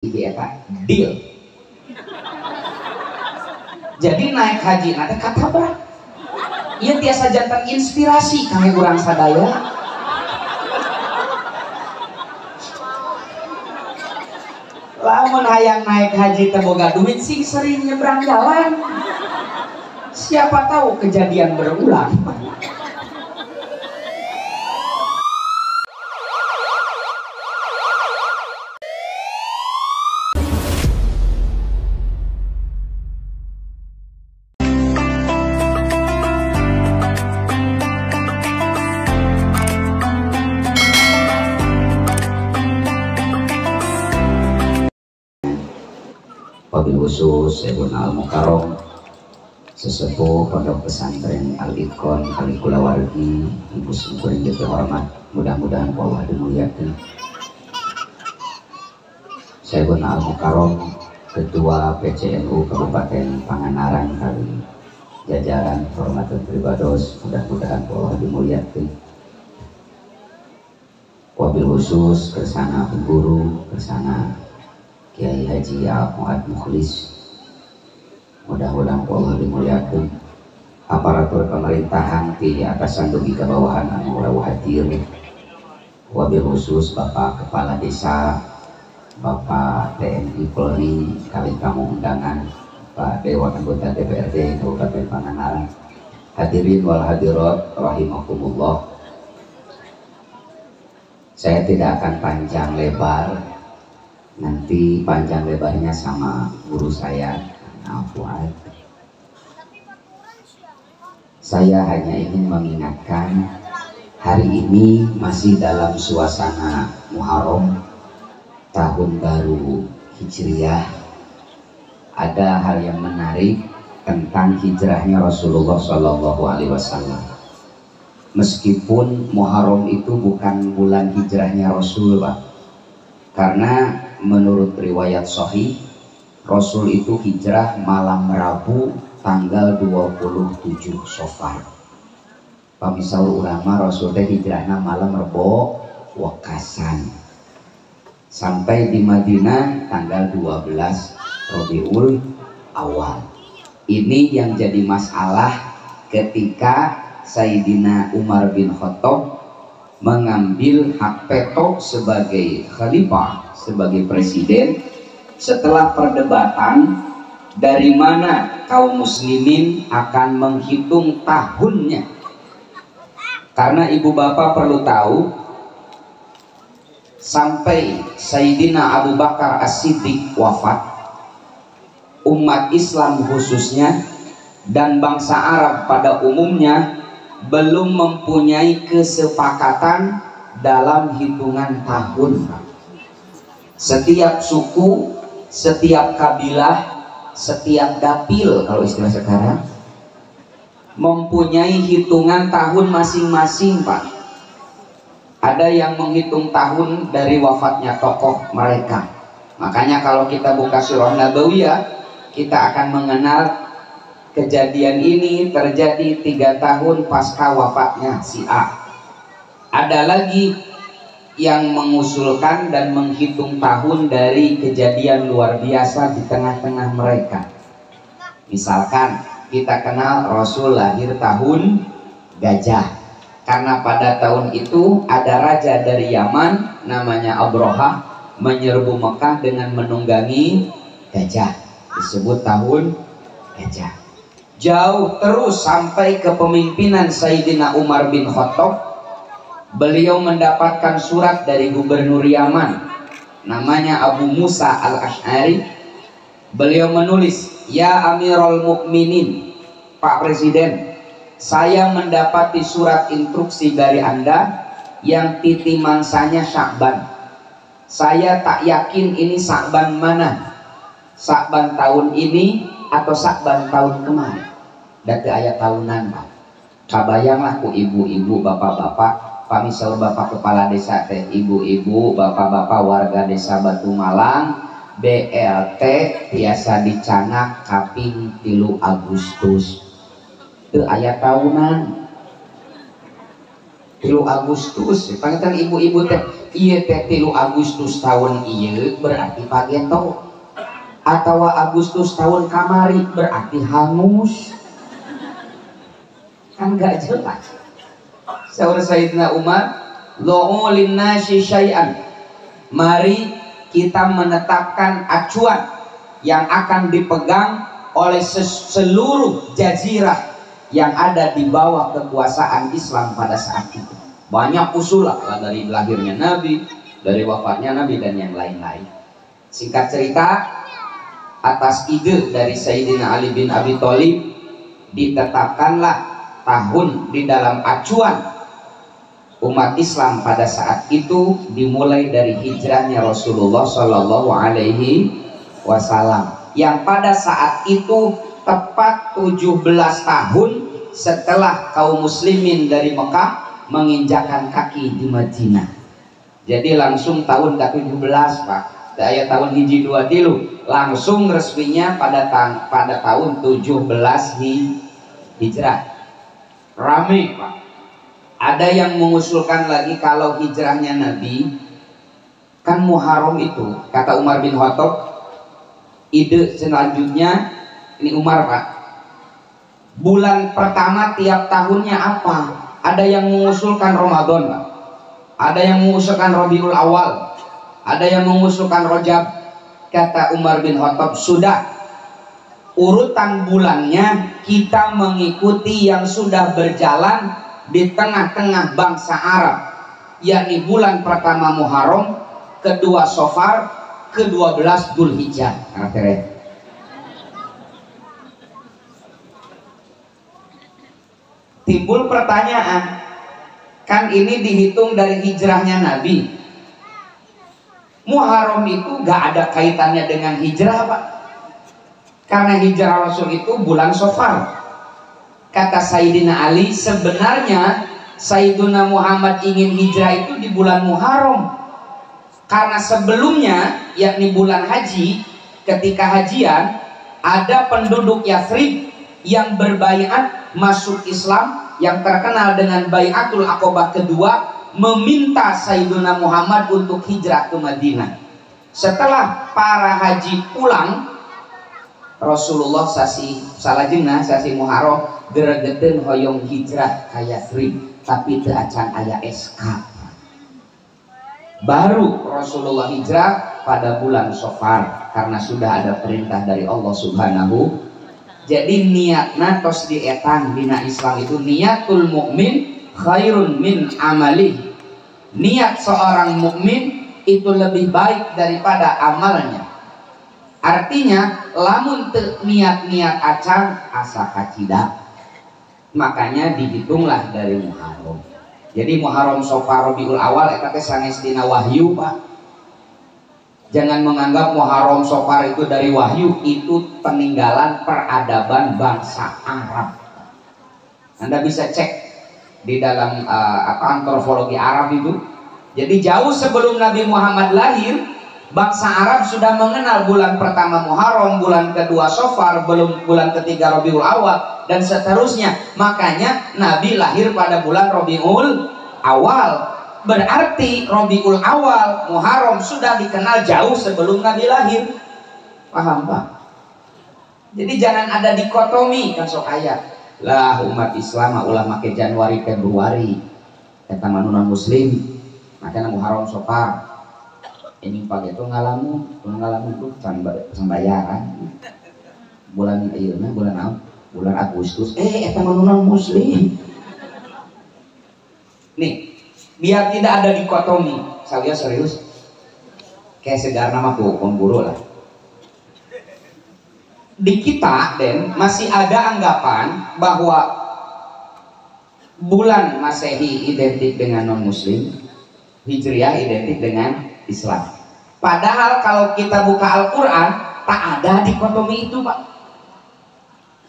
eta deal. Jadi naik haji nanti kata berat. Ia tiasa jantan inspirasi kami kurang sadaya. Lamun hayang naik haji teboga duit sing sering nyebrang jalan. Siapa tahu kejadian berulang. Wabil khusus Sayyidun Al-Mukarram sesepuh pondok pesantren Al-Iqon Kalikulawargi, ibu sungkuring yang terhormat, mudah-mudahan Allah dimuliakan. Sayyidun Al-Mukarram Ketua PCNU Kabupaten Pangandaran kali jajaran hormatan pribados, mudah-mudahan Allah dimuliakan. Wabil khusus kersana guru, kersana Kiai Haji Al-Mu'ad Mukhlis, mudah-mudahan Allah dimuliakan. Aparatur pemerintahan di atasan dugi ke bawahan anu rawuh hadir. Wabil khusus Bapak Kepala Desa, Bapak TNI Polri, kali tamu undangan, Pak Dewan Anggota DPRD Kabupaten Pangandaran, hadirin wal hadirat rahimakumullah. Saya tidak akan panjang lebar, nanti panjang lebarnya sama guru saya, Fuad. Saya hanya ingin mengingatkan, hari ini masih dalam suasana Muharram, tahun baru Hijriah. Ada hal yang menarik tentang hijrahnya Rasulullah SAW. Meskipun Muharram itu bukan bulan hijrahnya Rasul, Pak. Karena menurut riwayat sahih, Rasul itu hijrah malam Rabu tanggal 27 Safar. Pamisaur ulama Rasul teh hijrahna malam Rebo Wakasan. Sampai di Madinah tanggal 12 Rabiul Awal. Ini yang jadi masalah ketika Sayyidina Umar bin Khattab mengambil hak veto sebagai khalifah, sebagai presiden, setelah perdebatan dari mana kaum muslimin akan menghitung tahunnya. Karena ibu bapak perlu tahu, sampai Sayyidina Abu Bakar As-Siddiq wafat, umat Islam khususnya dan bangsa Arab pada umumnya belum mempunyai kesepakatan dalam hitungan tahun. Setiap suku, setiap kabilah, setiap dapil kalau istilah sekarang mempunyai hitungan tahun masing-masing, Pak. Ada yang menghitung tahun dari wafatnya tokoh mereka. Makanya kalau kita buka surah Nabawiyah, kita akan mengenal kejadian ini terjadi 3 tahun pasca wafatnya si A. Ada lagi yang mengusulkan dan menghitung tahun dari kejadian luar biasa di tengah-tengah mereka. Misalkan kita kenal Rasul lahir tahun Gajah, karena pada tahun itu ada raja dari Yaman namanya Abrahah menyerbu Mekah dengan menunggangi gajah, disebut tahun Gajah. Jauh terus sampai kepemimpinan Sayyidina Umar bin Khattab, beliau mendapatkan surat dari gubernur Yaman namanya Abu Musa Al-Ash'ari. Beliau menulis, "Ya Amirul Mukminin, Pak Presiden, saya mendapati surat instruksi dari Anda yang titi mangsanya Sya'ban. Saya tak yakin ini Sya'ban mana, Sya'ban tahun ini atau Sya'ban tahun kemarin." Dati ayat tahunan, Pak. Kabayanglah ku ibu-ibu, bapak-bapak, pamisaur bapak kepala desa teh, ibu-ibu, bapak-bapak warga desa Batu Malang, BLT biasa dicanak kaping 3 Agustus. Itu ayat tahunan. 3 Agustus pangetan ibu-ibu teh ieu teh 3 Agustus tahun ieu berarti pageto atau Agustus tahun kamari berarti hangus kan gak jelas. Saur Sayyidina Umar lo'u linnasi syai'an, mari kita menetapkan acuan yang akan dipegang oleh seluruh jazirah yang ada di bawah kekuasaan Islam pada saat itu. Banyak usul lah dari lahirnya Nabi, dari wafatnya Nabi dan yang lain-lain. Singkat cerita, atas ide dari Sayyidina Ali bin Abi Thalib ditetapkanlah tahun di dalam acuan umat Islam pada saat itu dimulai dari hijrahnya Rasulullah Shallallahu Alaihi Wasallam yang pada saat itu tepat 17 tahun setelah kaum muslimin dari Mekah menginjakkan kaki di Madinah. Jadi langsung tahun ke-17 Pak, daya tahun hiji 2 tilu langsung resminya pada tahun 17 hijrah. Rame Pak. Ada yang mengusulkan lagi kalau hijrahnya Nabi kan Muharram itu, kata Umar bin Khattab, ide selanjutnya ini Umar Pak, bulan pertama tiap tahunnya apa? Ada yang mengusulkan Ramadan Pak, ada yang mengusulkan Rabiul Awal, ada yang mengusulkan Rajab. Kata Umar bin Khattab, sudah urutan bulannya kita mengikuti yang sudah berjalan di tengah-tengah bangsa Arab, yakni bulan pertama Muharram, kedua Safar, ke-12 Dzulhijjah. Timbul pertanyaan, kan ini dihitung dari hijrahnya Nabi. Muharram itu gak ada kaitannya dengan hijrah Pak, karena hijrah Rasul itu bulan Safar. Kata Sayyidina Ali, sebenarnya Sayyiduna Muhammad ingin hijrah itu di bulan Muharram, karena sebelumnya yakni bulan haji, ketika hajian ada penduduk Yathrib yang berbaiat masuk Islam yang terkenal dengan Baiatul Aqobah kedua, meminta Sayyiduna Muhammad untuk hijrah ke Madinah. Setelah para haji pulang, Rasulullah sasi salajengna sasi Muharram geregeteun hoyong hijrah ka Yathrib, tapi teu acan aya SK. Baru Rasulullah hijrah pada bulan Safar karena sudah ada perintah dari Allah Subhanahu. Jadi niatna tos dietang dina Islam itu niatul mukmin khairun min amali. Niat seorang mukmin itu lebih baik daripada amalnya. Artinya lamun teu niat-niat acan asa kacida. Makanya dihitunglah dari Muharram. Jadi Muharram Safar Rabiul Awal eta teh sanes dina wahyu Pak. Jangan menganggap Muharram Safar itu dari wahyu, itu peninggalan peradaban bangsa Arab. Anda bisa cek di dalam antropologi Arab itu. Jadi jauh sebelum Nabi Muhammad lahir, bangsa Arab sudah mengenal bulan pertama Muharram, bulan kedua Safar, belum bulan ketiga Rabiul Awal dan seterusnya. Makanya Nabi lahir pada bulan Rabiul Awal. Berarti Rabiul Awal, Muharram sudah dikenal jauh sebelum Nabi lahir. Paham Pak? Jadi jangan ada dikotomi kan sok aya. Lah umat Islam ulah make Januari Februari. Eta non muslim. Makanya Muharram Safar. Ini pagi itu ngalamun tuh sembayaran. Bulan ayeuna bulan apa? Bulan Agustus. Eta non muslim. Nih, biar tidak ada dikotomi. Saya serius. Kayak segar nama hukum guru lah. Di kita Den masih ada anggapan bahwa bulan Masehi identik dengan non muslim, Hijriah identik dengan Islam. Padahal kalau kita buka Al-Quran tak ada dikotomi itu Pak.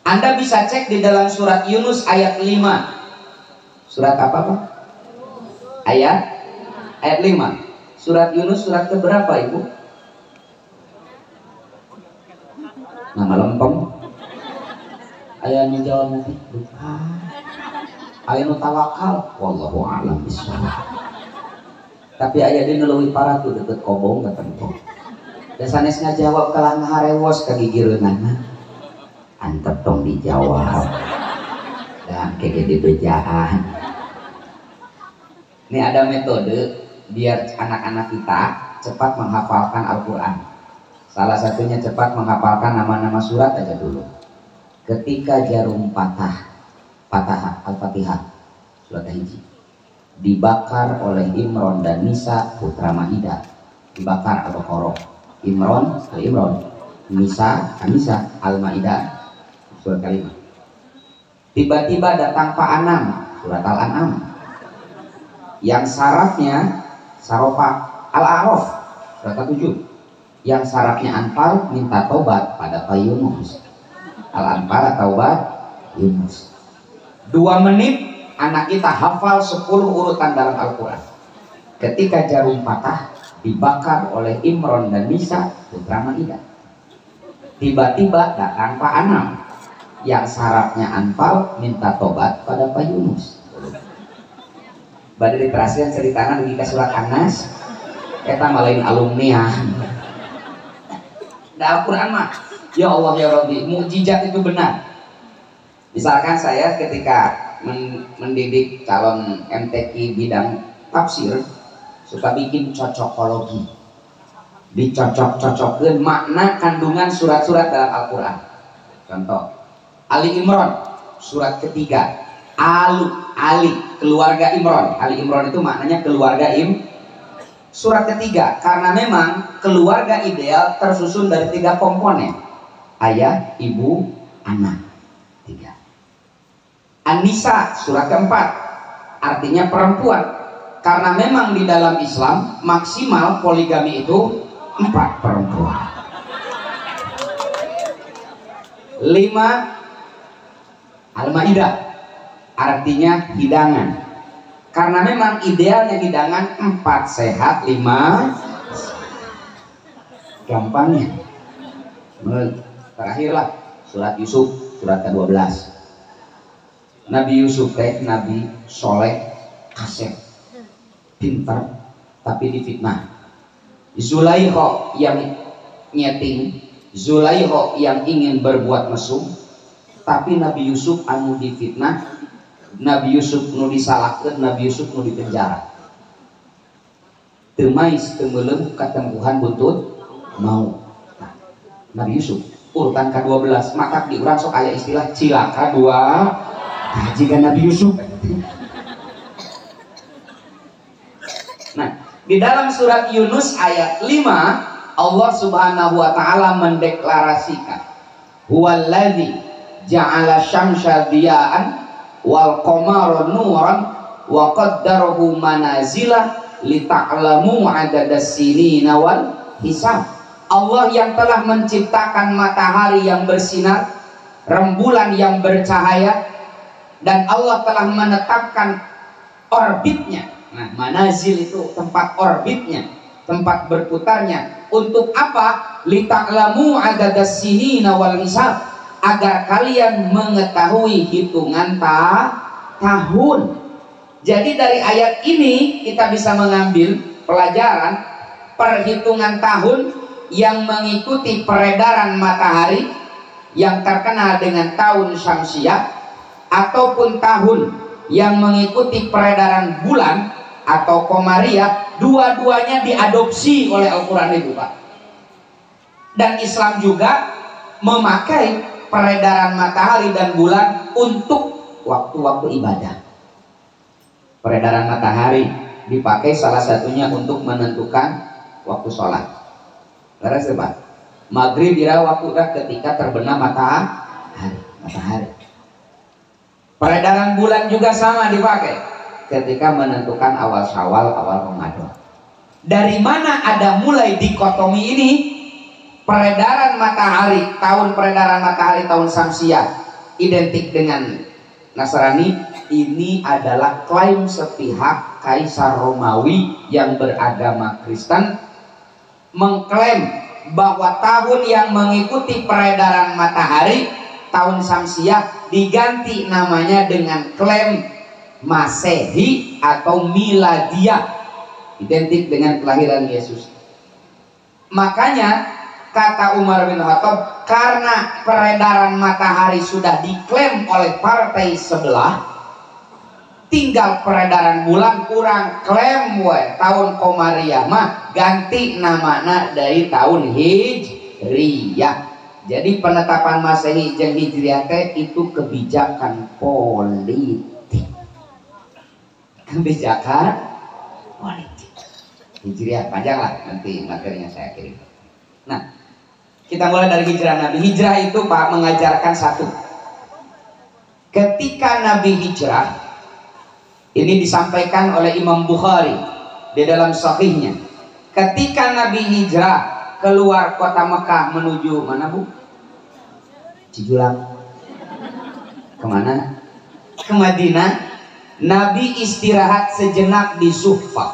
Anda bisa cek di dalam surat Yunus ayat 5. Surat apa Pak? Ayat 5. Surat Yunus surat keberapa Ibu? Nama lempeng. Ayah menjawab nanti. aya nu tawakal wallahu a'lam bishawab. Tapi aya di leuwih parah tuh deket kobong ketentu. Da sanes ngajawab kalah ngaharewos ka gigireunana. Antep tong dijawab. Dan kege dibejaan. Ini ada metode biar anak-anak kita cepat menghafalkan Al-Qur'an. Salah satunya cepat menghafalkan nama-nama surat aja dulu. Ketika jarum patah Al-Fatihah surat hiji dibakar oleh Imron dan Nisa putra Maidah, dibakar Al-Baqarah, Imron Al-Imron, Nisa An-Nisa, Al-Maidah surat kelima. Tiba-tiba datang Pak Anam surat Al-An'am yang sarafnya sarofa Al-A'raf surat ke-7, yang sarafnya Anfal minta tobat pada Pak Yunus, Al-Anfal taubat Yunus. 2 menit anak kita hafal 10 urutan dalam Al-Quran. Ketika jarum patah dibakar oleh Imron dan Nisa putra Maidah. Tiba-tiba datang Pak Anam yang sarafnya Anfal minta tobat pada Pak Yunus. Bade diterasian ceritana di surat An-Nas eta malain alumni. Da Al-Quran mah ya Allah ya Rabbi, mukjizat itu benar. Misalkan saya ketika mendidik calon MTQ bidang tafsir suka bikin cocokologi, dicocok-cocokkan makna kandungan surat-surat dalam Al-Quran. Contoh Ali Imran surat ketiga, Ali keluarga Imran. Ali Imran itu maknanya keluarga surat ketiga, karena memang keluarga ideal tersusun dari 3 komponen, ayah, ibu, anak, 3. An-Nisa surat keempat artinya perempuan, karena memang di dalam Islam maksimal poligami itu 4 perempuan. 5 Al-Maidah artinya hidangan, karena memang idealnya hidangan 4 sehat 5 gampangnya. Terakhirlah surat Yusuf surat ke-12. Nabi Yusuf nabi soleh, kasep, pintar, tapi difitnah. Zulaikha yang nyeting, Zulaikha yang ingin berbuat mesum, tapi Nabi Yusuf anu difitnah, Nabi Yusuf nu disalahkan, Nabi Yusuf nu dipenjara. Temais temelem katempuhan buntut mau. Nabi Yusuf urutan ke-12, maka diurang sok aya istilah cilaka 2 jika Nabi Yusuf. Nah, di dalam surat Yunus ayat 5 Allah Subhanahu wa taala mendeklarasikan huwallazi ja'ala syamsa diya'an wal qamara nuran wa qaddarahu manazila lita'lamu 'adadas sinina wal hisab. Allah yang telah menciptakan matahari yang bersinar, rembulan yang bercahaya, dan Allah telah menetapkan orbitnya. Nah, manazil itu tempat orbitnya, tempat berputarnya. Untuk apa? Lita'lamu 'adadas sinina wal hisab, agar kalian mengetahui hitungan tahun. Jadi dari ayat ini kita bisa mengambil pelajaran perhitungan tahun yang mengikuti peredaran matahari yang terkenal dengan tahun Syamsiah, ataupun tahun yang mengikuti peredaran bulan atau Komariah. Dua-duanya diadopsi oleh Al-Quran itu, Pak. Dan Islam juga memakai peredaran matahari dan bulan untuk waktu-waktu ibadah. Peredaran matahari dipakai salah satunya untuk menentukan waktu sholat. Beres, Pak. Maghrib ira waktu ketika terbenam matahari. Peredaran bulan juga sama dipakai ketika menentukan awal Syawal, awal Ramadan. Dari mana ada mulai dikotomi ini? Peredaran matahari, peredaran matahari tahun Syamsiah identik dengan Nasrani. Ini adalah klaim sepihak Kaisar Romawi yang beragama Kristen, mengklaim bahwa tahun yang mengikuti peredaran matahari tahun Syamsiah diganti namanya dengan klaim Masehi atau Miladiah, identik dengan kelahiran Yesus. Makanya kata Umar bin Khattab, karena peredaran matahari sudah diklaim oleh partai sebelah, tinggal peredaran bulan kurang klaim tahun Komariah mah ganti namana dari tahun Hijriyah. Jadi penetapan Masehi jeung Hijriyah itu kebijakan politik. Kebijakan politik. Hijriyah panjang lah, nanti materinya saya kirim. Nah, kita mulai dari hijrah Nabi. Hijrah itu Pak mengajarkan satu. Ketika Nabi hijrah, ini disampaikan oleh Imam Bukhari di dalam sahihnya. Ketika Nabi hijrah keluar kota Mekah menuju mana Bu? Cijulang. Kemana? Ke Madinah. Nabi istirahat sejenak di Zuhfa,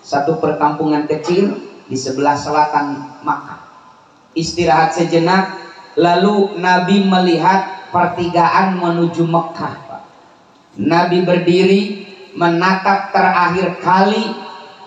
satu perkampungan kecil di sebelah selatan Makkah. Istirahat sejenak, lalu Nabi melihat pertigaan menuju Mekah. Nabi berdiri menatap terakhir kali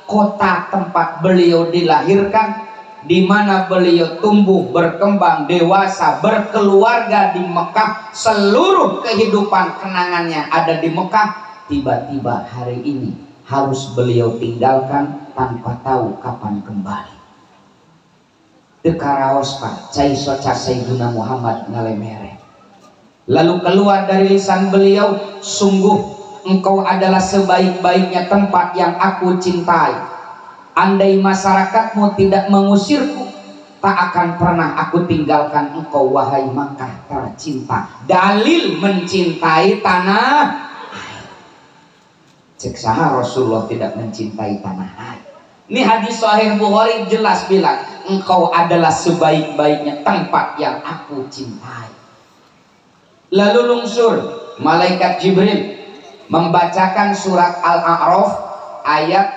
kota tempat beliau dilahirkan, di mana beliau tumbuh, berkembang, dewasa, berkeluarga di Mekah. Seluruh kehidupan kenangannya ada di Mekah. Tiba-tiba hari ini harus beliau tinggalkan tanpa tahu kapan kembali. Dekaraos Pak, cai soca Sayyiduna Muhammad ngalemere. Lalu keluar dari lisan beliau, sungguh engkau adalah sebaik-baiknya tempat yang aku cintai. Andai masyarakatmu tidak mengusirku, tak akan pernah aku tinggalkan engkau wahai Makkah tercinta. Dalil mencintai tanah. Cek saha Rasulullah tidak mencintai tanah air. Ini hadis Sahih Bukhari jelas bilang, engkau adalah sebaik-baiknya tempat yang aku cintai. Lalu lungsur malaikat Jibril membacakan surat Al-A'raf ayat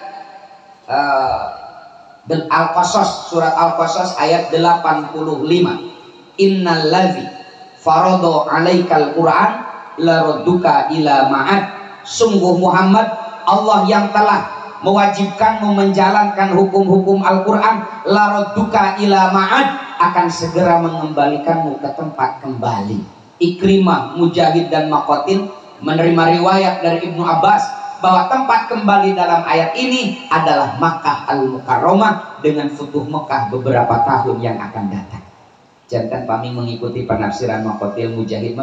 Al-Qasas, surat Al-Qasas ayat 85. Innalladzi farada 'alaikal Qur'an laradduka ila ma'ad. Sungguh Muhammad, Allah yang telah mewajibkanmu menjalankan hukum-hukum Al-Quran, laradduka ila ma'ad, akan segera mengembalikanmu ke tempat kembali. Ikrimah, Mujahid dan Maqatil menerima riwayat dari Ibnu Abbas bahwa tempat kembali dalam ayat ini adalah Makkah Al-Mukarramah dengan futuh Mekah beberapa tahun yang akan datang. Jangan kami mengikuti penafsiran Maqatil, Mujahid,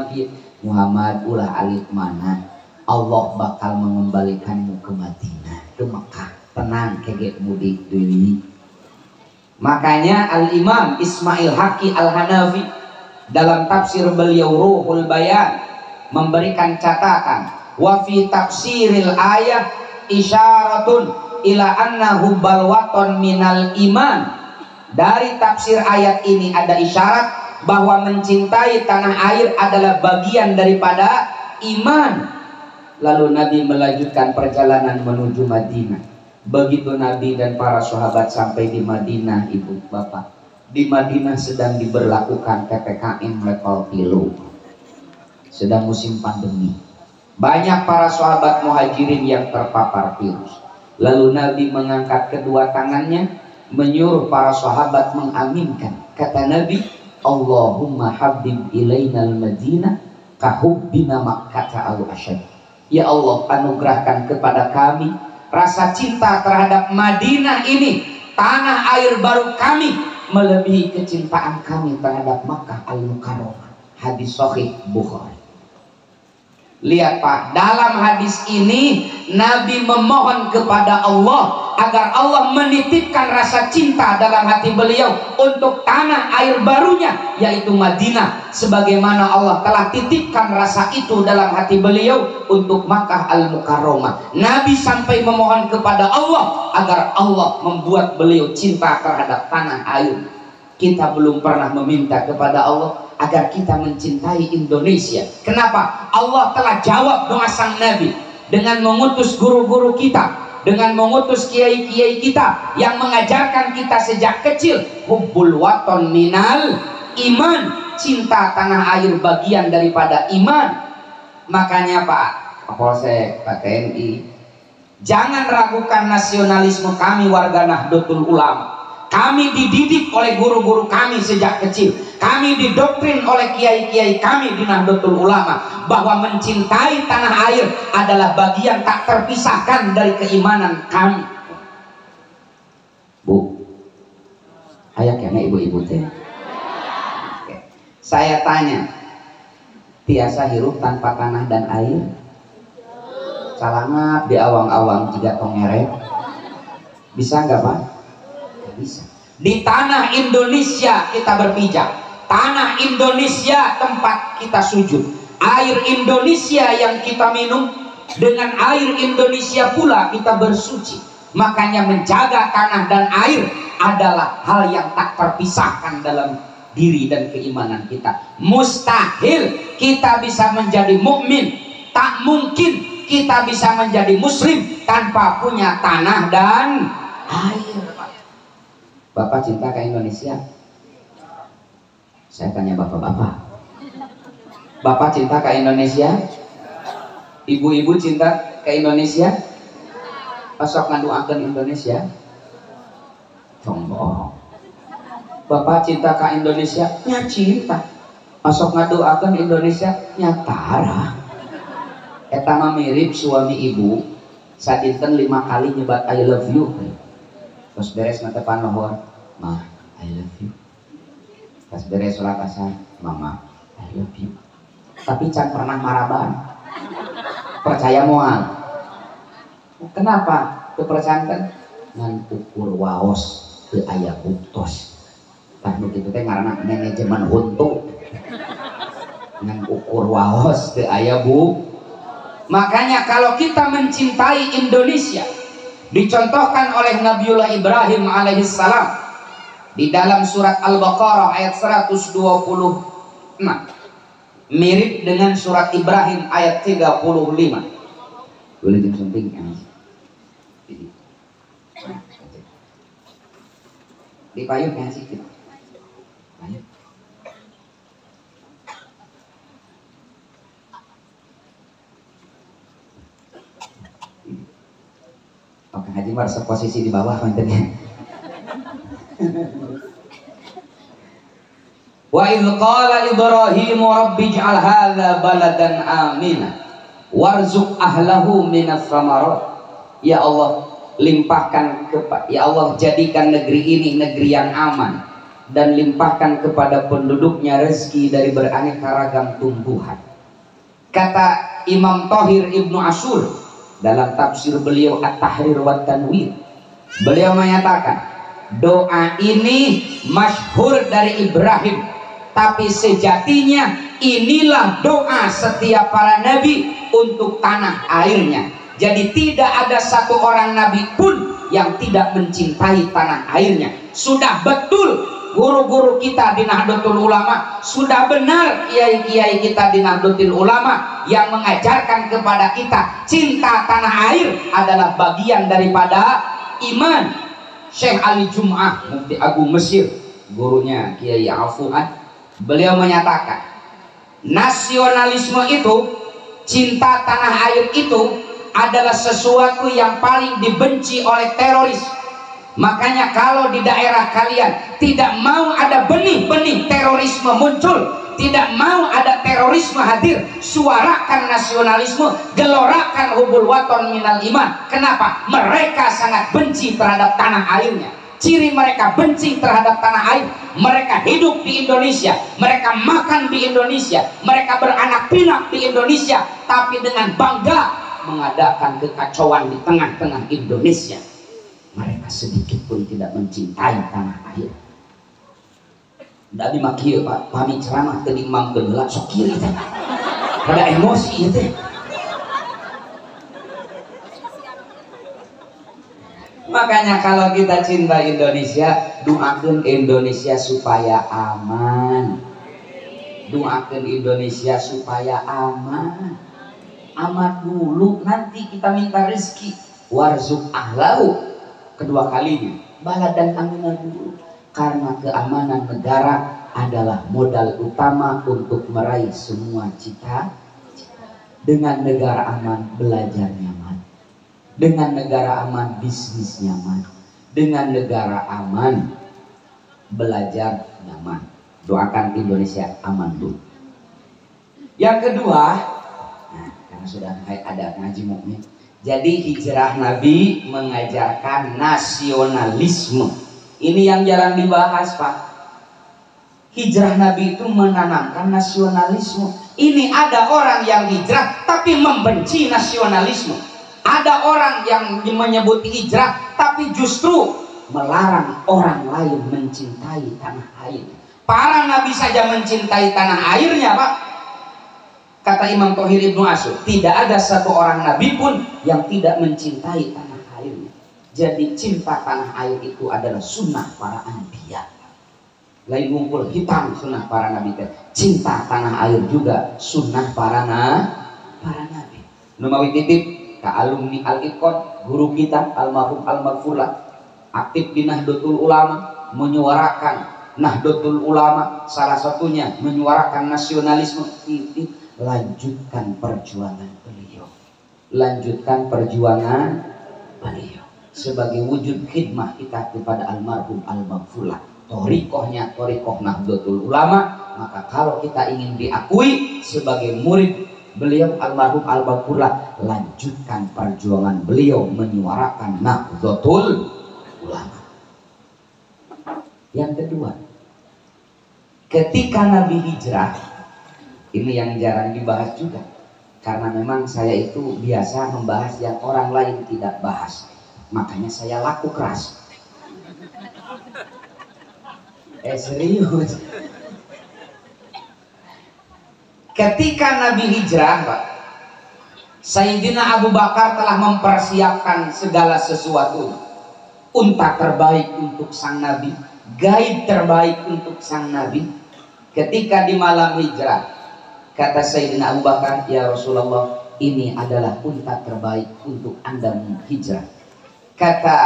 Muhammad ulah alik mana Allah bakal mengembalikanmu ke Madinah, ke Mekah. Tenang, kege mudik deui. Makanya Al-Imam Ismail Haqqi Al-Hanafi dalam tafsir beliau Ruhul Bayan memberikan catatan, wa fi tafsiril ayat isyaratun ila annahu balwaton minal iman. Dari tafsir ayat ini ada isyarat bahwa mencintai tanah air adalah bagian daripada iman. Lalu Nabi melanjutkan perjalanan menuju Madinah. Begitu Nabi dan para sahabat sampai di Madinah, ibu bapak, di Madinah sedang diberlakukan PPKM level 3, sedang musim pandemi. Banyak para sahabat muhajirin yang terpapar virus. Lalu Nabi mengangkat kedua tangannya, menyuruh para sahabat mengaminkan. Kata Nabi, Allahumma habib ilainal Madinah kahubbina Makkah al-asyad. Ya Allah, anugerahkan kepada kami rasa cinta terhadap Madinah ini, tanah air baru kami, melebihi kecintaan kami terhadap Makkah Al-Mukarramah. Hadis Sahih Bukhari. Lihat Pak, dalam hadis ini Nabi memohon kepada Allah agar Allah menitipkan rasa cinta dalam hati beliau untuk tanah air barunya, yaitu Madinah, sebagaimana Allah telah titipkan rasa itu dalam hati beliau untuk Makkah Al-Mukarramah. Nabi sampai memohon kepada Allah agar Allah membuat beliau cinta terhadap tanah air. Kita belum pernah meminta kepada Allah agar kita mencintai Indonesia. Kenapa? Allah telah jawab doa sang Nabi dengan mengutus guru-guru kita, dengan mengutus kiai-kiai kita yang mengajarkan kita sejak kecil, hubbul waton minal iman, cinta tanah air bagian daripada iman. Makanya Pak, Kapolsek, Pak TNI, jangan ragukan nasionalisme kami warga Nahdlatul Ulama. Kami dididik oleh guru-guru kami sejak kecil. Kami didoktrin oleh kiai-kiai kami di Nahdlatul Ulama bahwa mencintai tanah air adalah bagian tak terpisahkan dari keimanan kami. Bu, ayak ya ibu-ibu teh. Saya tanya, tiasa hirup tanpa tanah dan air? Salangat di awang-awang tiga tongeret. Bisa nggak Pak? Bisa. Di tanah Indonesia kita berpijak, tanah Indonesia tempat kita sujud, air Indonesia yang kita minum, dengan air Indonesia pula kita bersuci. Makanya menjaga tanah dan air adalah hal yang tak terpisahkan dalam diri dan keimanan kita. Mustahil kita bisa menjadi mukmin, tak mungkin kita bisa menjadi muslim tanpa punya tanah dan air. Bapak cinta ke Indonesia? Saya tanya bapak-bapak. Bapak cinta ke Indonesia? Ibu-ibu cinta ke Indonesia? Pasok ngaduakeun Indonesia? Sombong. Bapak cinta ke Indonesia? Ya cinta. Pasok ngaduakeun Indonesia? Nyatara. Eta mah mirip suami ibu sadinten 5 kali nyebat I love you. Terus beres ngatepan lohor, Ma, I love you. Pas beres sholat asar, Mama, I love you. Tapi can pernah maraban. Percaya moal. Kenapa? Kepercayaan kan ngan ukur waos teu aya buktos. Tah nu kitu teh ngaranna manajemen huntu. Ngan ukur waos teu aya bu. Makanya kalau kita mencintai Indonesia, dicontohkan oleh Nabiullah Ibrahim alaihissalam di dalam surat Al-Baqarah ayat 126, mirip dengan surat Ibrahim ayat 35. Boleh disunting ya? Di payung ya sih kita. Payung. Oke, Haji merasa posisi di bawah mantennya. Wa idz qala Ibrahim rabbi ij'al hadza baladan amina warzuq ahlahu minas samarat. Ya Allah, limpahkan ya Allah, jadikan negeri ini negeri yang aman dan limpahkan kepada penduduknya rezeki dari beraneka ragam tumbuhan. Kata Imam Thahir Ibnu Ashur dalam tafsir beliau At-Tahrir wa Tanwir, beliau menyatakan doa ini masyhur dari Ibrahim, tapi sejatinya inilah doa setiap para nabi untuk tanah airnya. Jadi tidak ada satu orang nabi pun yang tidak mencintai tanah airnya. Sudah betul guru-guru kita di Nahdlatul Ulama, sudah benar kiai-kiai kita di Nahdlatul Ulama yang mengajarkan kepada kita cinta tanah air adalah bagian daripada iman. Syekh Ali Jum'ah, Mufti Agung Mesir, gurunya Kiai Al-Fuad, beliau menyatakan nasionalisme itu, cinta tanah air itu adalah sesuatu yang paling dibenci oleh teroris. Makanya kalau di daerah kalian tidak mau ada benih-benih terorisme muncul, tidak mau ada terorisme hadir, suarakan nasionalisme, gelorakan hubul waton minal iman. Kenapa? Mereka sangat benci terhadap tanah airnya. Ciri mereka benci terhadap tanah air, mereka hidup di Indonesia, mereka makan di Indonesia, mereka beranak pinak di Indonesia, tapi dengan bangga mengadakan kekacauan di tengah-tengah Indonesia. Mereka sedikit pun tidak mencintai tanah air. Dari makieu Pak, pami ceramah teu imam geula sok kieu teh. Pada emosi teh. Makanya kalau kita cinta Indonesia, doakeun Indonesia supaya aman. Doakeun Indonesia supaya aman. Aman dulu, nanti kita minta rezeki. Warzuq ahlahu. Kedua kalinya, baladan aminan dulu. Karena keamanan negara adalah modal utama untuk meraih semua cita-cita. Dengan negara aman, belajar nyaman. Dengan negara aman, bisnis nyaman. Dengan negara aman, belajar nyaman. Doakan Indonesia aman dulu. Yang kedua, nah, karena sudah ada ngaji mukmin, jadi hijrah Nabi mengajarkan nasionalisme. Ini yang jarang dibahas, Pak. Hijrah Nabi itu menanamkan nasionalisme. Ini ada orang yang hijrah tapi membenci nasionalisme. Ada orang yang menyebut hijrah tapi justru melarang orang lain mencintai tanah air. Para nabi saja mencintai tanah airnya, Pak. Kata Imam Thohir Ibnu Asyur, tidak ada satu orang nabi pun yang tidak mencintai tanah airnya. Jadi cinta tanah air itu adalah sunnah para anbiya. Lain ngumpul hitam sunnah para nabi. Cinta tanah air juga sunnah para nabi. Numawi titip ke alumni Al-Iqon, guru kita almarhum Al-Maghfurlah, aktif di Nahdlatul Ulama, menyuarakan Nahdlatul Ulama, salah satunya menyuarakan nasionalisme. Lanjutkan perjuangan beliau. Lanjutkan perjuangan beliau sebagai wujud khidmah kita kepada almarhum Al-Maghfurlah. Torikohnya torikoh Nahdlatul Ulama. Maka kalau kita ingin diakui sebagai murid beliau almarhum Al-Maghfurlah, lanjutkan perjuangan beliau menyuarakan Nahdlatul Ulama. Yang kedua, ketika Nabi hijrah, ini yang jarang dibahas juga, karena memang saya itu biasa membahas yang orang lain tidak bahas, makanya saya laku keras. Serius. Ketika Nabi hijrah, Pak, Sayyidina Abu Bakar telah mempersiapkan segala sesuatu. Unta terbaik untuk sang Nabi, guide terbaik untuk sang Nabi. Ketika di malam hijrah, kata Sayyidina Abu Bakar, ya Rasulullah, ini adalah unta terbaik untuk Anda hijrah. Kata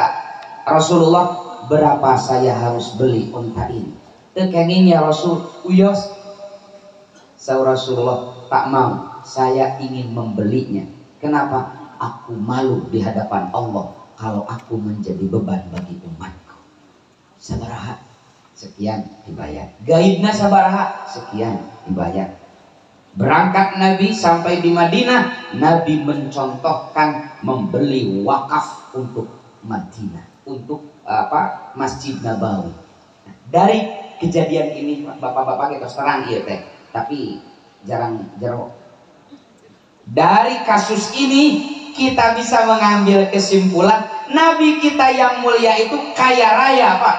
Rasulullah, berapa saya harus beli unta ini? Tekengin ya Rasul, uyos. Saur Rasulullah, tak mau, saya ingin membelinya. Kenapa? Aku malu di hadapan Allah kalau aku menjadi beban bagi umatku. Sabaraha, sekian dibayar. Gaibna sabaraha, sekian dibayar. Berangkat Nabi sampai di Madinah, Nabi mencontohkan membeli wakaf untuk Madinah, untuk Masjid Nabawi. Dari kejadian ini, bapak-bapak kita terang ya teh, tapi jarang jero. Dari kasus ini kita bisa mengambil kesimpulan Nabi kita yang mulia itu kaya raya, Pak.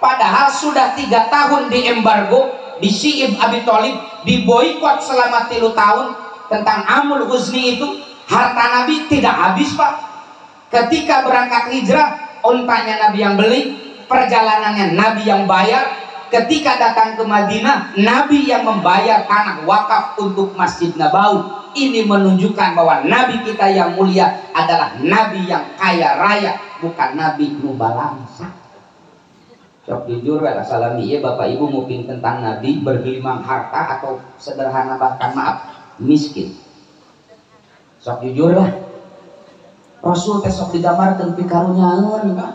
Padahal sudah 3 tahun diembargo, di Syi'ib Abi Thalib, diboikot selama 3 tahun. Tentang Amul Huzni itu harta Nabi tidak habis, Pak. Ketika berangkat hijrah, untanya Nabi yang beli, perjalanannya Nabi yang bayar. Ketika datang ke Madinah, Nabi yang membayar tanah wakaf untuk Masjid Nabawi. Ini menunjukkan bahwa Nabi kita yang mulia adalah Nabi yang kaya raya, bukan Nabi nubalangsa. Sok jujur lah salami ya Bapak Ibu nguping tentang Nabi bergelimang harta atau sederhana bahkan maaf miskin. Sok jujur lah. Rasul teh sok digambarkeun pikarunyaeun Pak.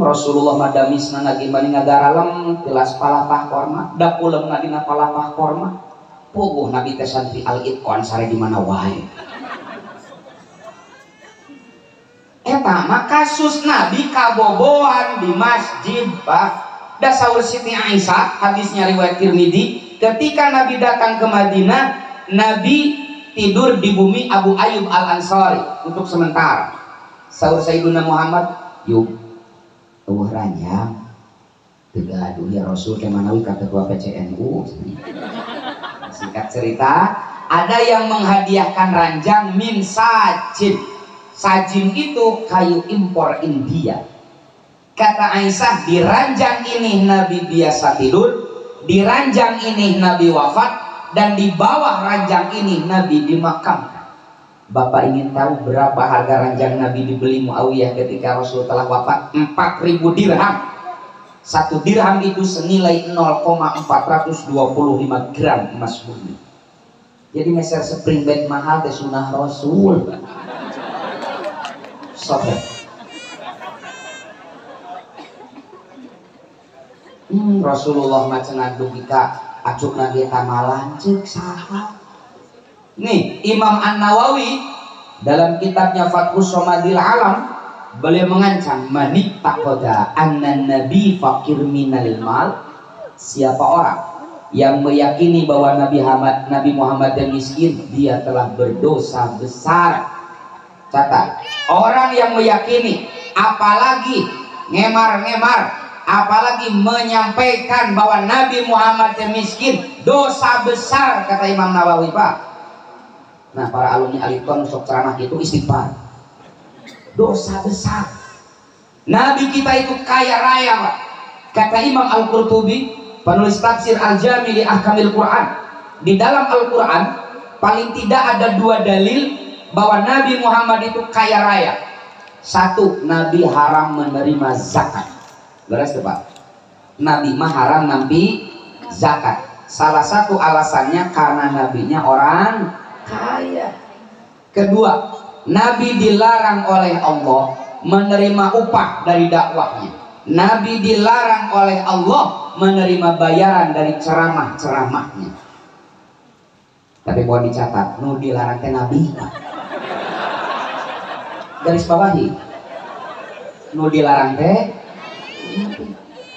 Rasulullah madamisna nagi mani ngagaralem tilas palapah korma, da puleum dina palapah korma. Puguh Nabi teh santri Al-Itqon sare di mana wae. Eta mah kasus Nabi kabobohan di masjid, Pak. Da saur Siti Aisyah, hadisnya riwayat Tirmidzi, ketika Nabi datang ke Madinah, Nabi tidur di bumi Abu Ayyub Al-Ansari untuk sementara. Saur Sayyiduna Muhammad, yuk ranjang tidak aduh ya Rasul kemanawi ka ketua PCNU. Singkat cerita, ada yang menghadiahkan ranjang min sajin. Sajin itu kayu impor India. Kata Aisyah, di ranjang ini Nabi biasa tidur, di ranjang ini Nabi wafat, dan di bawah ranjang ini Nabi dimakamkan. Bapak ingin tahu berapa harga ranjang Nabi dibeli Muawiyah ketika Rasul telah wafat? 4.000 dirham. 1 dirham itu senilai 0,425 gram emas murni. Jadi meser spring bed mahal teh sunah Rasul. Sopo. Rasulullah mah cenah dugi ka acukna ge tamalan ceuk saha. Nih, Imam An-Nawawi dalam kitabnya Fathus Somadil Alam beliau mengancam manik takoda annan nabi fakir minal mal. Siapa orang yang meyakini bahwa Nabi Muhammad dan miskin, dia telah berdosa besar. Catat, orang yang meyakini apalagi ngemar-ngemar, apalagi menyampaikan bahwa Nabi Muhammad dan miskin, dosa besar, kata Imam Nawawi, Pak. Nah, para alumni Aliton sok ceramah itu istighfar. Dosa besar. Nabi kita itu kaya raya, Pak. Kata Imam Al-Qurtubi, penulis tafsir Al-Jami li Ahkamil Quran, di dalam Al-Quran paling tidak ada 2 dalil bahwa Nabi Muhammad itu kaya raya. Satu, Nabi haram menerima zakat. Beres tuh, Pak. Nabi mah haram nampi zakat. Salah satu alasannya karena nabinya orang kaya. Kedua, Nabi dilarang oleh Allah menerima upah dari dakwahnya. Nabi dilarang oleh Allah menerima bayaran dari ceramah-ceramahnya. Tapi mohon dicatat, nu dilarang teh Nabi. Garis bawahi, nu dilarang teh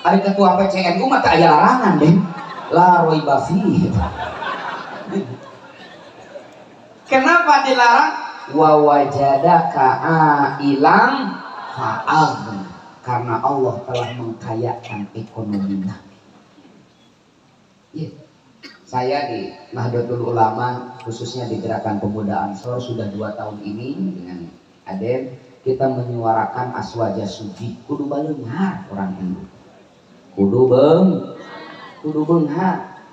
ada ketua PCNU mah tak aya larangan deh. La raiba fihi. Kenapa dilarang? Wa wajadaka ailang fa'agna. Karena Allah telah mengkayakan ekonomi Nabi. Ya. Saya di Nahdlatul Ulama, khususnya di Gerakan Pemuda Ansor, sudah 2 tahun ini dengan Aden, kita menyuarakan aswaja suci. Kudu beunghar orang Hindu. Kudu beunghar.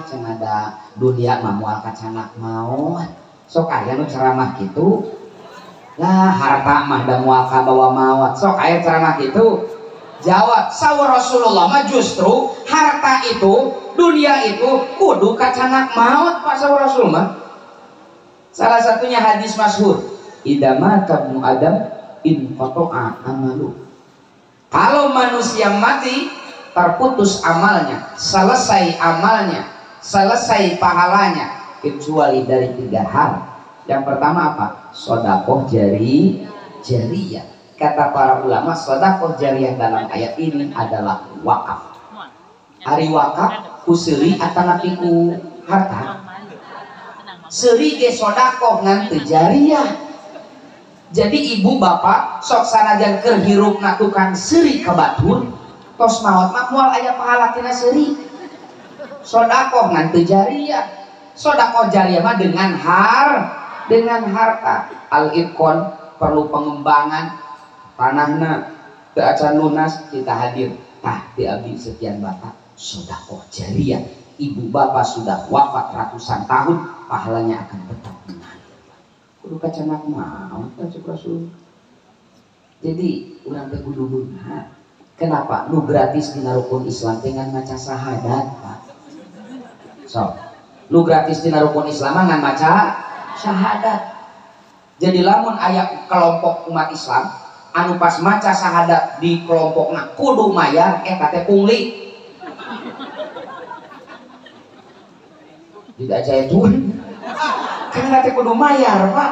Cenah ada dunia mah moal kacanak maot. Sok aya nu ceramah kitu. Lah harta mah da moal kabawa maot. Sok aya ceramah kitu. Jawab, sawur Rasulullah mah justru harta itu, dunia itu kudu kacanak maut, Pak, sawur Rasul mah. Salah satunya hadis masyhur, idza mata ibnu Adam in qata'a amalu. Kalau manusia mati, terputus amalnya, selesai amalnya, selesai pahalanya, kecuali dari 3 hal. Yang pertama apa? Sedekah jariyah. Kata para ulama, sedekah jariyah dalam ayat ini adalah wakaf. Ari wakaf ku seuri atanapi ku harta. Seuri ge sedekah ngan teu jariyah. Jadi ibu bapak sok sanajan keur hirupna tukang seuri ka batur, tos maot mah moal aya pahala tina seuri. Sedekah ngan teu jariyah. Sedekah jariyah mah dengan harta. Al-Iqon perlu pengembangan. Tanahna teu acan lunas, kita hadir. Di abdi sekian bapak sedekah jariyah. Ibu bapak sudah wafat ratusan tahun, pahalanya akan tetap mengalir. Kudu kacanak maot cek Rasul. Jadi urang teh kudu beunghar. Kenapa? Nu gratis dina rukun Islam dengan maca syahadat, Pak. So, nu gratis dina rukun Islam ngan maca syahadat. Jadi lamun aya kelompok umat Islam anu pas maca syahadat di kelompokna kudu mayar, eta teh pungli. Tidak jaitun. Kan teh kudu mayar, Pak.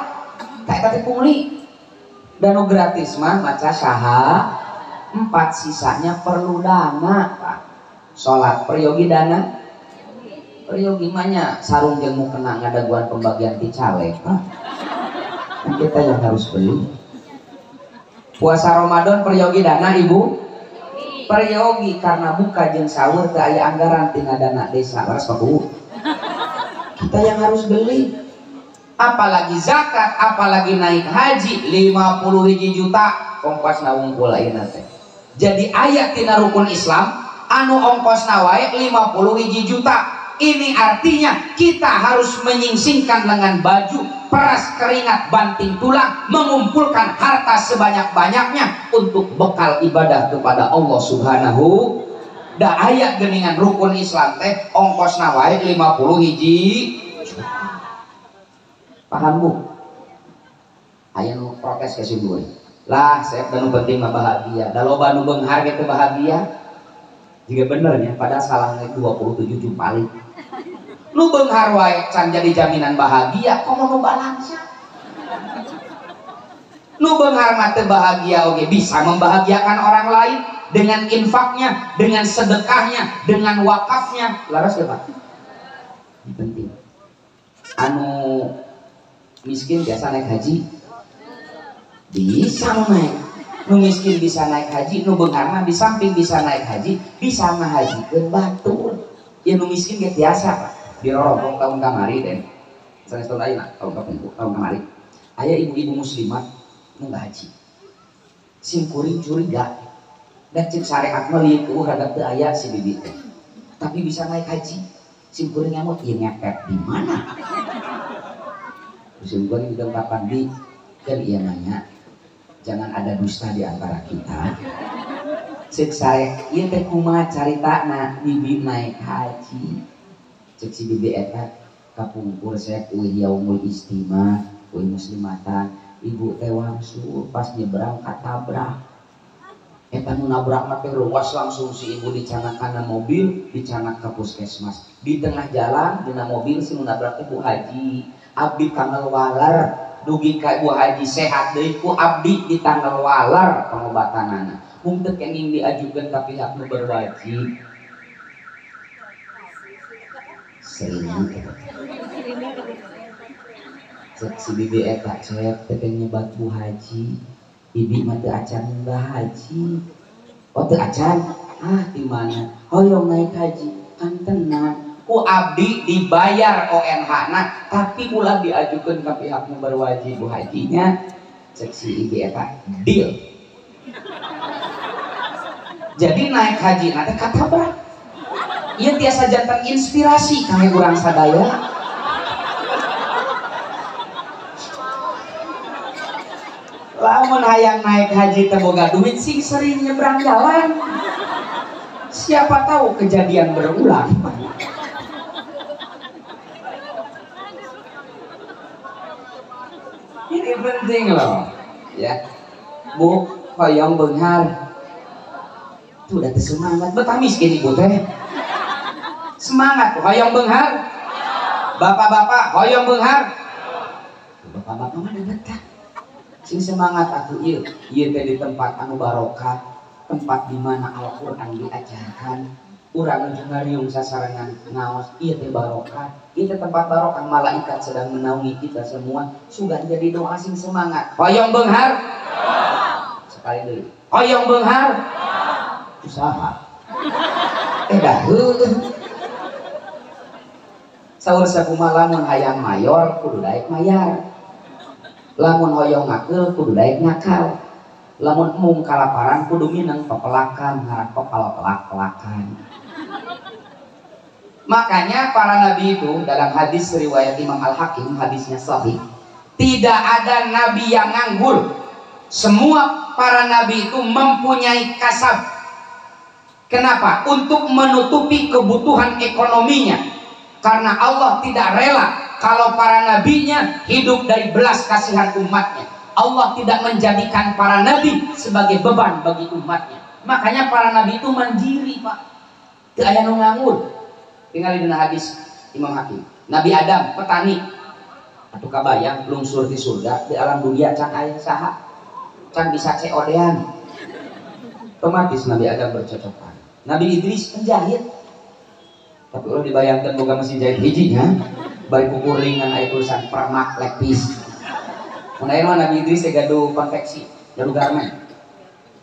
Eta teh pungli. Dan nu gratis mah maca syahadat 4, sisanya perlu dana, Pak. Salat peryogi dana. Peryogi mah nya sarung jeung mukena ngadaguan pembagian ti caleg, Pak. Kan kita yang harus beli. Puasa Ramadan peryogi dana ibu? Peryogi karena buka jeung sahur teu aya anggaran tina dana desa laras Pak. Kita yang harus beli. Apalagi zakat, apalagi naik haji 50 juta ongkosna wungkul ayeuna teh. Jadi ayat tina rukun Islam anu ongkosna wae 50 juta. Ini artinya kita harus menyingsingkan lengan baju, peras keringat, banting tulang, mengumpulkan harta sebanyak-banyaknya untuk bekal ibadah kepada Allah Subhanahu. Da ayat geningan rukun Islam teh ongkosna wae 50 Paham Bu? Aya nu protes ke si Boy. Lah, saya nu penting mah bahagia. Da loba nu beunghar kitu bahagia. Juga bener ya, padahal salahnya 27 jumpali. Nu beunghar wae can jadi jaminan bahagia, komo nu balansa. Nu beunghar mah teu bahagia oge bisa membahagiakan orang lain dengan infaknya, dengan sedekahnya, dengan wakafnya. Laras ya Pak? Ini penting. Anu miskin biasa naik haji bisa naik. Nu miskin bisa naik haji, nu beunghar mah di samping bisa naik haji, bisa ngahajikeun batur. Ya nu miskin ge biasa Pak. Di Rorong tahun kamari den. Sanes tahun ayeuna tahun kamari. Aya ibu-ibu muslimat nu ngahaji. Sim kuring curiga. Dan cek syariat mah lieu ke urang teu aya si bibi teh. Tapi bisa naik haji. Sim kuring mah ieu ngepet di mana? Sim kuring udah kapan di kan ia nanya. Jangan ada dusta di antara kita. Cek saya, ieu teh kumaha caritana bibi naik haji. Cek si bibi eta kapungkur sek euy yaumul istimah, euy muslimatan, ibu teh wangsul pas nyebrang katabrak. Eta nu nabrak mah teh ruas langsung si ibu dicanak kana mobil, dicanak ka puskesmas. Di tengah jalan dina mobil si nu nabrak teh Bu Haji. Abdi tanggal walar dugi ka Bu Haji sehat deui ku abdi di tanggal walar pangobatanana. Mung teu kenging diajukeun ka pihak nu berwajib. Sering cek si bibi eta cek teh nyebat Bu Haji. Bibi mah teu acan Mbah Haji. Oh teu acan? Ah di mana? Hoyong naik haji kan tenang. Ku abdi dibayar ONH-na tapi ulah diajukeun ka pihak nu berwajib Bu Hajinya. Cek si ibu eta deal. Jadi naik haji nanti katabrak. Ieu tiasa jantan inspirasi kangge urang sadaya. Lamun hayang naik haji teu boga duit sing sering nyebrang jalan. Siapa tahu kejadian berulang. Ini penting loh, ya. Bu, hoyong beunghar. Tuh udah semangat, betah miskin ibu teh. Semangat, hoyong beunghar. Bapak-bapak, hoyong beunghar. Bapak-bapak mana betah. Sing semangat atuh ieu teh di tempat anu barokah, tempat di mana Al-Qur'an diajarkan. Urang nu ngariung sasarangan ngaos ieu teh barokah. Ieu teh tempat barokah, malaikat sedang menaungi kita semua. Sugan jadi doa sing semangat. Hoyong beunghar? Sekali deui. Hoyong beunghar? Usaha. Dah heuh. Saur sakumaha lamun hayang mayor kudu daek mayar. Lamun hoyong ngakil kudu daek ngakal. Lamun mung kalaparan kudu mineng pepelakan ngaran pepal pelak-pelakan. Makanya para nabi itu dalam hadis riwayat Imam Al-Hakim, hadisnya sahih, tidak ada nabi yang nganggur. Semua para nabi itu mempunyai kasab. Kenapa? Untuk menutupi kebutuhan ekonominya. Karena Allah tidak rela kalau para nabinya hidup dari belas kasihan umatnya. Allah tidak menjadikan para nabi sebagai beban bagi umatnya. Makanya para nabi itu mandiri Pak. Teu aya nu nganggur. Tinggal dina hadis Imam Hakim. Nabi Adam petani. Atuh kabayang lungsur di surga di alam dunia can aya saha? Can bisa COD-an. Otomatis Nabi Adam bercocokan. Nabi Idris penjahit. Tapi kalau dibayangkan boga mesin jahit hijinya, bari kukur ringan aya tulisan permak lepis. Mun aya Nabi Idris teh gaduh konveksi, gaduh garmen.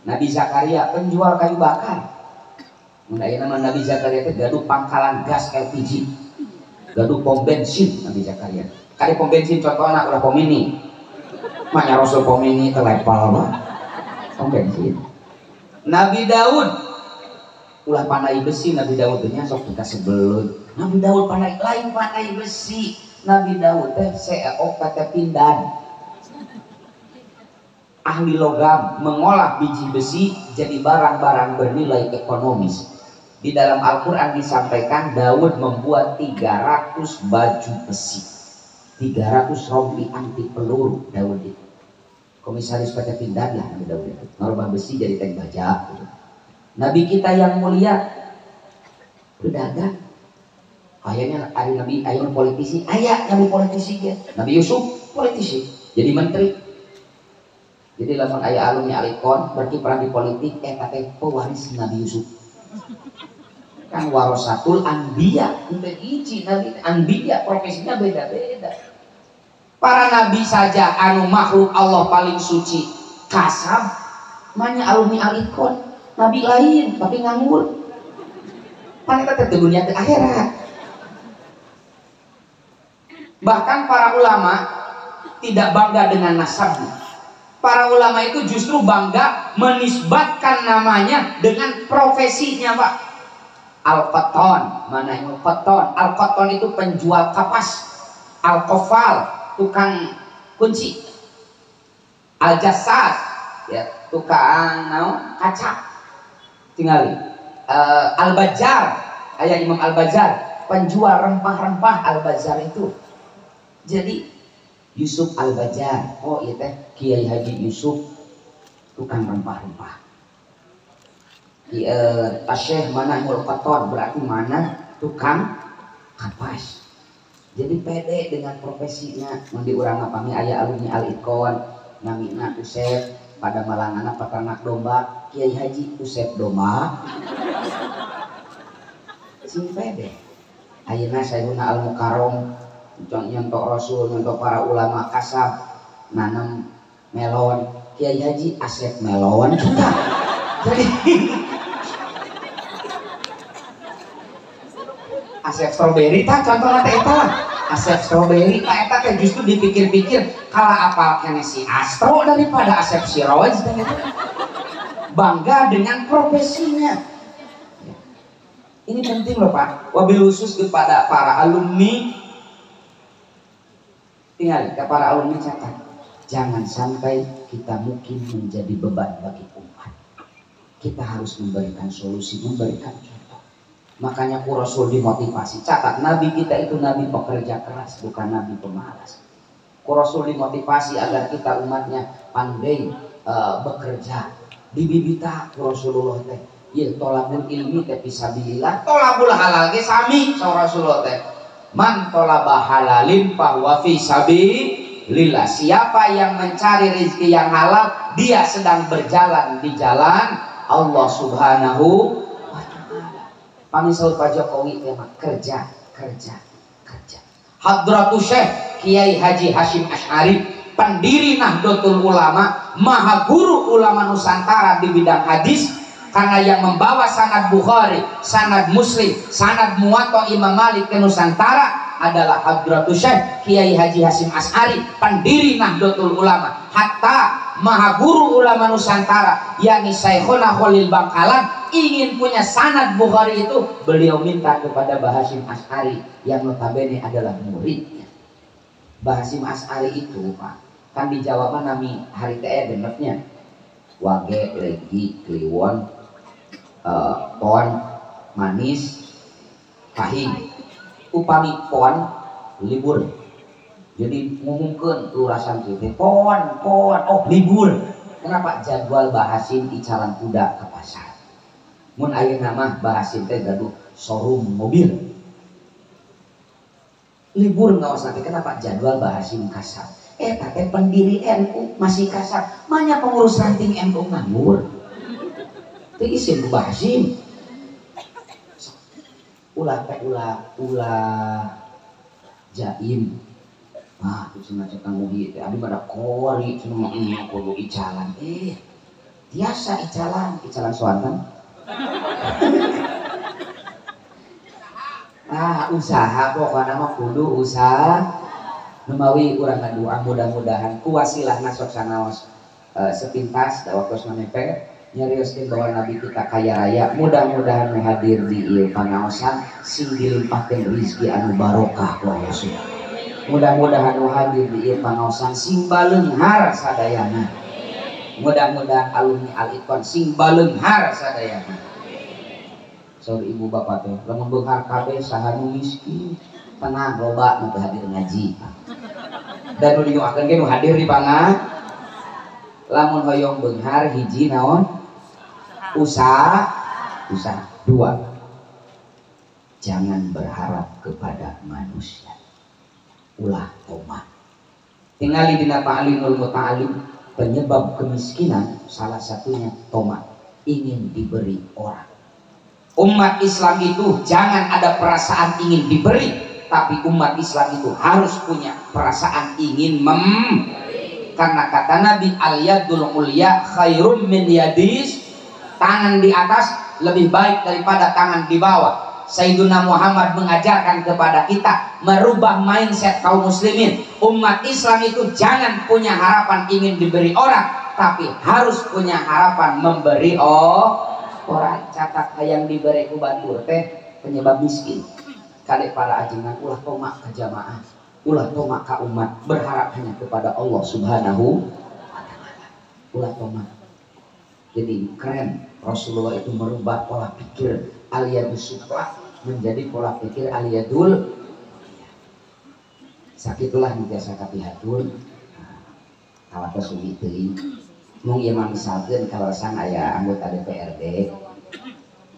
Nabi Zakaria penjual kayu bakar. Mun aya Nabi Zakaria teh gaduh pangkalan gas LPG. Gaduh pom bensin Nabi Zakaria. Kali pom bensin contohna ulah pom mini. Manya Rasul pom mini teh level mah. Pom bensin. Nabi Daud ulah panai besi. Nabi Daud nya sok kita sebelut. Nabi Daud panai lain panai besi. Nabi Daud teh CEO PT Pindad, ahli logam, mengolah biji besi jadi barang-barang bernilai ekonomis. Di dalam Al-Quran disampaikan Daud membuat 300 baju besi. 300 rompi anti peluru Daud itu. Komisaris PT Pindad lah Nabi Daud itu. Norma besi jadi tank baja gitu. Nabi kita yang mulia pedagang. Kayaknya ada Nabi, ayah politisi, ayah Nabi politisi ya. Nabi Yusuf politisi, jadi menteri. Jadi lamun ayah alumni Alikon berkiprah di politik, tapi pewaris Nabi Yusuf. Kan warasatul anbiya, untuk iji Nabi anbiya profesinya beda-beda. Para nabi saja anu makhluk Allah paling suci kasab, mana alumni Alikon, nabi lain tapi nganggur. Pan kita dunia ke akhirat. Bahkan para ulama tidak bangga dengan nasabnya. Para ulama itu justru bangga menisbatkan namanya dengan profesinya, Pak. Al-Qatton, mana yang Qatton? Al-Qatton itu penjual kapas. Al-Qafal, tukang kunci. Al-Jassas, ya, tukang kaca. Tinggali. Al-Bajjar, ayah Imam Al-Bajjar, penjual rempah-rempah Al-Bajjar itu. Jadi Yusuf Al-Bajjar, oh iya teh Kiai Haji Yusuf tukang rempah-rempah. Syekh mana Al-Qatton berarti mana tukang kapas. Jadi pede dengan profesinya. Mandi urang ngapami aya alumni Al-Iqon, namina Usep, pada malangana peternak domba, Kiai Haji Usep domba. Sing pede. Ayeuna Sayyiduna Al-Mukarram nyontok Rasul, nyontok para ulama kasab nanam melon, Kiai Haji Asep melon juga. Jadi Asep strawberry tak contohnya teh eta lah. Asep strawberry tak eta teh justru dipikir-pikir kalah apal kene si Astro daripada Asep Siroj. Bangga dengan profesinya. Ini penting loh Pak. Wabil khusus kepada para alumni. Tinggal ke para alumni catat, jangan sampai kita mungkin menjadi beban bagi umat. Kita harus memberikan solusi, memberikan contoh. Makanya ku Rasul dimotivasi. Catat, Nabi kita itu Nabi pekerja keras, bukan Nabi pemalas. Ku Rasul dimotivasi agar kita umatnya pandai bekerja. Dibibita ku Rasulullah teh, ya tolabul ilmi teh fisabilillah, tolabul halal ge sami saur Rasulullah teh. Man tolaba halalin fahuwa fi sabilillah. Siapa yang mencari rezeki yang halal, dia sedang berjalan di jalan Allah Subhanahu wa taala. Pamisul Pak Jokowi tema kerja. Hadratus Syekh Kiai Haji Hasyim Asy'ari, pendiri Nahdlatul Ulama, maha guru ulama Nusantara di bidang hadis. Karena yang membawa sanad Bukhari, sanad Muslim, sanad Muwatta Imam Malik ke Nusantara adalah Hadratus Syekh Kiai Haji Hasyim Asy'ari, pendiri Nahdlatul Ulama. Hatta maha guru ulama Nusantara, yakni Syekhuna Khalil Bangkalan, ingin punya sanad Bukhari itu, beliau minta kepada Mbah Hasyim Asy'ari yang notabene adalah muridnya. Mbah Hasyim Asy'ari itu Pak, kan dijawab nami hari teh benernya wage legi kliwon pon manis pahing. Upami pon libur jadi ngumumkeun lurasan kieu pon oh libur. Kenapa? Jadwal Mbah Hasyim di Calan Kuda ke pasar. Mun ayeuna mah Mbah Hasyim teh gaduh showroom mobil. Libur ngaos nanti kenapa? Jadwal Mbah Hasyim kasar. Teh pendiri NU masih kasar. Manya pengurus ranting NU nganggur. Teu isin Mbah Hasyim. Ulah jaim. Ah, itu cenah cek kanggo dieu teh abi pada kori cenah mah kudu icalan. Biasa icalan Swanten. Usaha pokoknya mah kudu usaha. Numawi urang ngadua mudah-mudahan ku wasilahna sok sanaos sepintas da waktu samempe nyarioskeun bahwa Nabi kita kaya raya. Mudah-mudahan hadir di ieu pangaosan sing dilimpahkeun rezeki anu barokah ku Rasul. Mudah-mudahan hadir di ieu pangaosan sing baleunghar sadayana. Mudah-mudahan alumni Al-Iqon sing baleunghar sadayana. Saur ibu bapak teh lamun beunghar kabeh saha nu miskin tenang loba nu hadir ngaji. dan nu dinguakeun ge nu hadir di pangan. Lamun hoyong beunghar hiji naon? Usaha. Dua, jangan berharap kepada manusia. Ulah tomat. Tingali dina ta'limul muta'alim, penyebab kemiskinan salah satunya tomat, ingin diberi orang. Umat Islam itu jangan ada perasaan ingin diberi, tapi umat Islam itu harus punya perasaan ingin memberi. Karena kata Nabi, al-yadul ulya khairum min yadis, tangan di atas lebih baik daripada tangan di bawah. Sayyiduna Muhammad mengajarkan kepada kita merubah mindset kaum muslimin. Umat Islam itu jangan punya harapan ingin diberi orang, tapi harus punya harapan memberi orang. Catat yang diberi ku batur teh penyebab miskin. Kali para ajengan ulah tomak ke jamaah, ulah tomak ke umat, berharap hanya kepada Allah Subhanahu wa ta'ala. Ulah tomak. Jadi keren Rasulullah itu merubah pola pikir aliyadus sufla menjadi pola pikir aliyadul. Sakitulah biasa kapihatun kawata sugi teuing mung ieu mah misalkeun kalasan aya anggota DPRD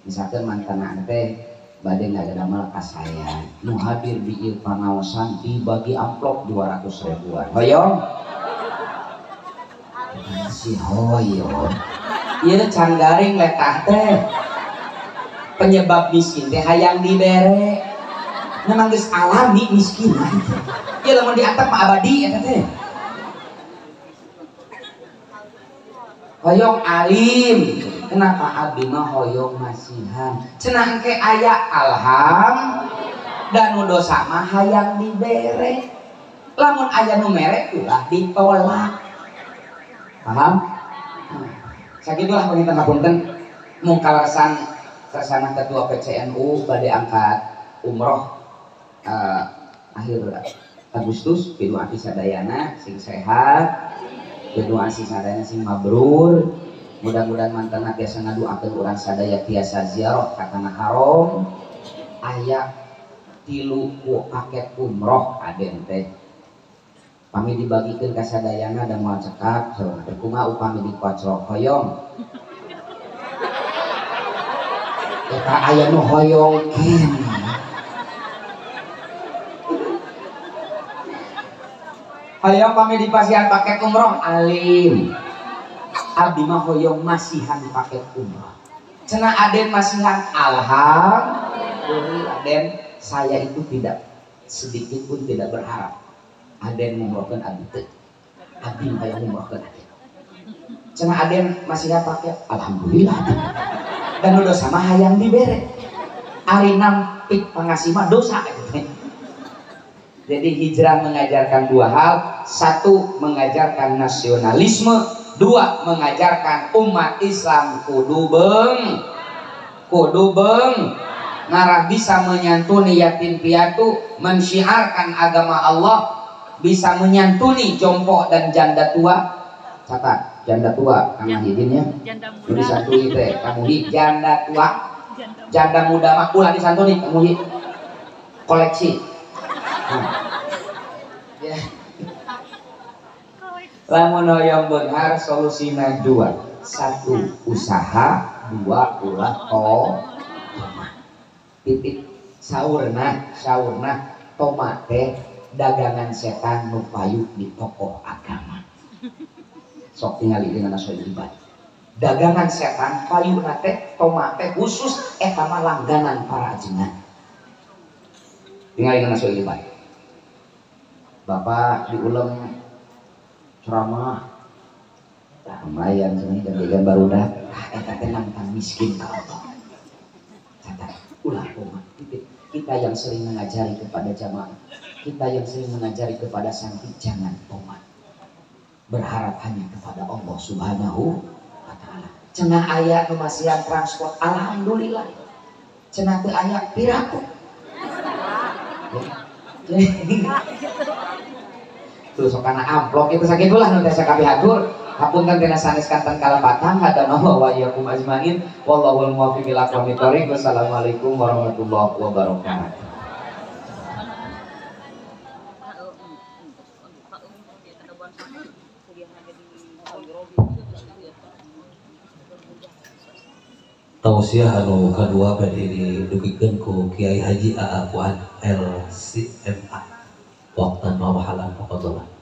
misalkeun mantanna teh bade ngagadamel ka saya nu hadir di ieu pangaosan dibagi amplop 200 ribuan hoyong si hoyong ieu can garing letah teh penyebab miskin teh hayang dibere memang geus alami miskin ieu lamun diantep mah abadi eta teh hoyong alim. Kenapa abdi mah hoyong masihan cenah engke aya alham dan nu dosa mah hayang dibere. Lamun aya nu mere ulah ditolak. Paham? Sakitulah penginten ngapunten mung kalasan kersana ketua PCNU bade angkat umroh akhir Agustus pidu ati sadayana sing sehat, pidu ati sadayana sing mabrur. Mudah-mudahan mantena tiasa ngaduakeun urang sadaya tiasa ziarah ka tanah haram. Aya 3 ku paket umroh aden teh. Pami dibagikeun ka sadayana da moal cekap saha kumaha upami dikocrok hoyong. Eta aya nu hoyong kin. Hoyong pami dipasihan paket umroh alim. Abdi mah hoyong masihan paket umroh. Cenah aden masihan alhamdulillah. Aden saya itu tidak sedikit pun tidak berharap aden ngumrohkeun abdi teh. Abdi mah hayang ngumrohkeun aden. Cenah aden masihan paket alhamdulillah. Dan nu dosa mah hayang dibere. Ari nampik pangasih mah dosa. Jadi hijrah mengajarkan 2 hal. 1 mengajarkan nasionalisme, 2 mengajarkan umat Islam kudu ngarah bisa menyantuni yatim piatu, mensyiarkan agama Allah, bisa menyantuni jompo dan janda tua. Catat, janda tua Kang Mahidin ya. Disantuni teh kamu hi janda tua. Janda muda mah ulah disantuni kamu hi. Koleksi. Ya. Lamun hoyong beunghar solusina 2. 1 usaha, 2 ulah tomat. Titik saurna tomat teh dagangan setan nu payu di tokoh agama. Sok tingali dengan nasoil ibadah. Dagangan setan payuna teh tomat teh khusus eta mah langganan para ajengan. Tingali dengan nasoil ibadah. Bapak diulem ceramah lumayan sebenarnya dan barudak eta teh nantang miskin ka Allah. Catat ulah tomat. Kita yang sering mengajari kepada jamaah, kita yang sering mengajari kepada santri jangan tomat. Berharap hanya kepada Allah Subhanahu wa ta'ala. Cenah aya kemasihan transport alhamdulillah. Cenah teu aya piraku. Terus kana amplop itu sakitulah nu teh sakapihatur. Hapunten tina sanes kanten kalebatan hadana wa iyyakum ajmain. Wallahul muwaffiq ila aqwamit thoriq. Wassalamualaikum warahmatullahi wabarakatuh. tausiah anu kadua bade didugikeun ku Kiai Haji Aa Fuad LCMA waqtan wa mahalan faqadullah.